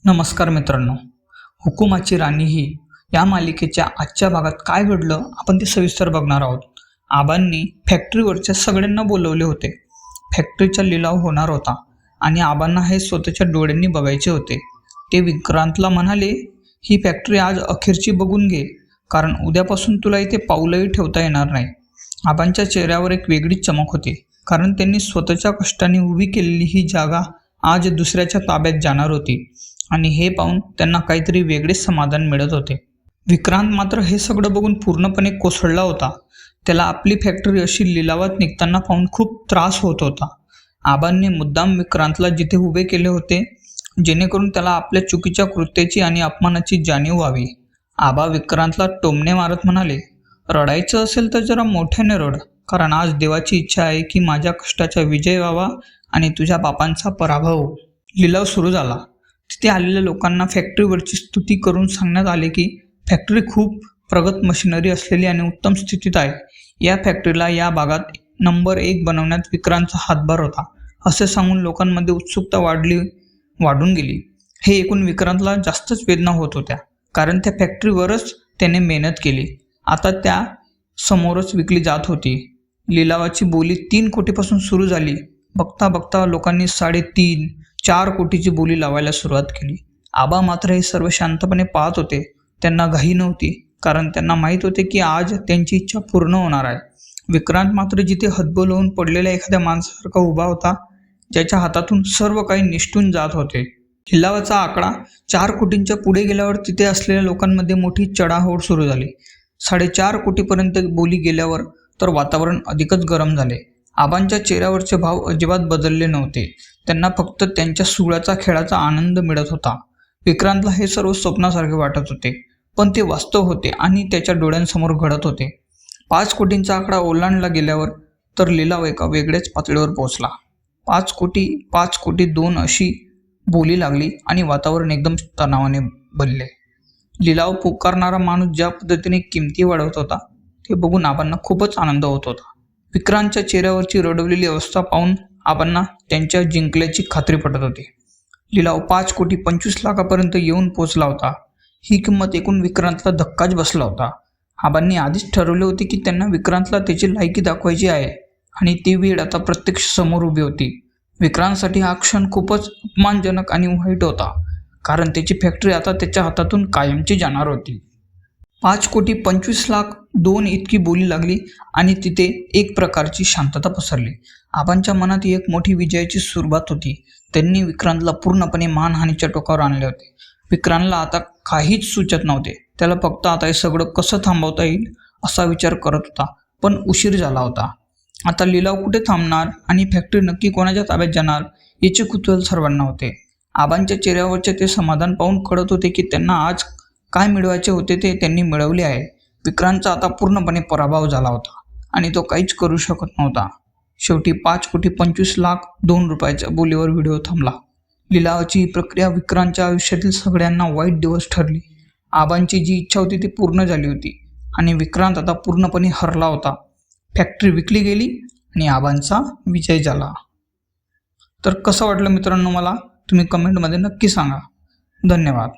नमस्कार मित्रांनो, हुकुमाची राणी ही या मालिकेच्या आजच्या भागात काय घडलं आपण ते सविस्तर बघणार आहोत. आबांनी फॅक्टरीवरच्या सगळ्यांना बोलवले होते. फॅक्टरीचा लिलाव होणार होता आणि आबांना हे स्वतःच्या डोळ्यांनी बघायचे होते. ते विक्रांतला म्हणाले, ही फॅक्टरी आज अखेरची बघून घे, कारण उद्यापासून तुला इथे पाऊलही ठेवता येणार नाही. आबांच्या चेहऱ्यावर एक वेगळीच चमक होती, कारण त्यांनी स्वतःच्या कष्टाने उभी केलेली ही जागा आज दुसऱ्याच्या ताब्यात जाणार होती आणि हे पाहून त्यांना काहीतरी वेगळेच समाधान मिळत होते. विक्रांत मात्र हे सगळं बघून पूर्णपणे कोसळला होता. त्याला आपली फॅक्टरी अशी लिलावात निघताना पाहून खूप त्रास होत होता. आबांनी मुद्दाम विक्रांतला जिथे उभे केले होते, जेणेकरून त्याला आपल्या चुकीच्या कृत्याची आणि अपमानाची जाणीव व्हावी. आबा विक्रांतला टोमणे मारत म्हणाले, रडायचं असेल तर जरा मोठ्याने रड, कारण आज देवाची इच्छा आहे की माझ्या कष्टाचा विजय व्हावा आणि तुझ्या पापांचा पराभव. लिलाव सुरू झाला. तिथे आलेल्या लोकांना फॅक्टरीवरची स्तुती करून सांगण्यात आले की फॅक्टरी खूप प्रगत मशिनरी असलेली आणि उत्तम स्थितीत आहे. या फॅक्टरीला या भागात नंबर 1 बनवण्यात विक्रांतचा हातभार होता, असे सांगून लोकांमध्ये उत्सुकता वाढून गेली. हे ऐकून विक्रांतला जास्तच वेदना होत होत्या, कारण त्या फॅक्टरीवरच त्याने मेहनत केली. आता त्या समोरच विकली जात होती. लिलावाची बोली 3 कोटीपासून सुरू झाली. बघता बघता लोकांनी 3.5-4 कोटीची बोली लावायला सुरुवात केली. आबा मात्र हे सर्व शांतपणे पाहत होते. त्यांना घाई नव्हती, कारण त्यांना माहीत होते की आज त्यांची इच्छा पूर्ण होणार आहे. विक्रांत मात्र जिथे हतबल पडलेल्या एखाद्या माणसासारखा उभा होता, ज्याच्या हातातून सर्व काही निसटून जात होते. लिलावाचा आकडा 4 कोटींच्या पुढे गेल्यावर तिथे असलेल्या लोकांमध्ये मोठी चढाओढ सुरू झाली. 4.5 कोटीपर्यंत बोली गेल्यावर तर वातावरण अधिकच गरम झाले. आबांच्या चेहऱ्यावरचे भाव अजिबात बदलले नव्हते. त्यांना फक्त त्यांच्या सुळाचा खेळाचा आनंद मिळत होता. विक्रांतला हे सर्व स्वप्नासारखे वाटत होते, पण ते वास्तव होते आणि त्याच्या डोळ्यांसमोर घडत होते. 5 कोटींचा आकडा ओलांडला गेल्यावर तर लिलाव एका वेगळ्याच पातळीवर पोहोचला. 5 कोटी, 5 कोटी 2 अशी बोली लागली आणि वातावरण एकदम तणावाने बनले. लिलाव पुकारणारा माणूस ज्या पद्धतीने किमती वाढवत होता, ते बघून आबांना खूपच आनंद होत होता. विक्रांतच्या चेहऱ्यावरची रडवलेली अवस्था पाहून आबांना त्यांच्या जिंकल्याची खात्री पटत होती. लिलाव 5 कोटी 25 लाखापर्यंत येऊन पोचला होता. ही किंमत ऐकून विक्रांतला धक्काच बसला होता. आबांनी आधीच ठरवले होते की त्यांना विक्रांतला त्याची लायकी दाखवायची आहे आणि ती वेळ आता प्रत्यक्ष समोर उभी होती. विक्रांतसाठी हा क्षण खूपच अपमानजनक आणि वाईट होता, कारण त्याची फॅक्टरी आता त्याच्या हातातून कायमची जाणार होती. 5 कोटी 25 लाख 2 इतकी बोली लागली आणि तिथे एक प्रकारची शांतता पसरली. आबांच्या मनात एक मोठी विजयाची सुरुवात होती. त्यांनी विक्रांतला पूर्णपणे मानहानीच्या टोकावर आणले होते. विक्रांतला आता काहीच सुचत नव्हते. त्याला फक्त आता हे सगळं कसं थांबवता येईल असा विचार करत होता, पण उशीर झाला होता. आता लिलाव कुठे थांबणार आणि फॅक्टरी नक्की कोणाच्या ताब्यात जाणार याचे कुतूहल सर्वांना होते. आबांच्या चेहऱ्यावरचे ते समाधान पाहून कळत होते की त्यांना आज काय मिळवायचे होते ते त्यांनी मिळवले आहे. विक्रांतचा आता पूर्णपणे पराभव झाला होता आणि तो काहीच करू शकत नव्हता. शेवटी 5 कोटी 25 लाख 2 रुपयाच्या बोलीवर व्हिडिओ थांबला. लिलावाची ही प्रक्रिया विक्रांतच्या आयुष्यातील सगळ्यांना वाईट दिवस ठरली. आबांची जी इच्छा होती ती पूर्ण झाली होती आणि विक्रांत आता पूर्णपणे हरला होता. फॅक्टरी विकली गेली आणि आबांचा विजय झाला. तर कसं वाटलं मित्रांनो मला तुम्ही कमेंटमध्ये नक्की सांगा. धन्यवाद.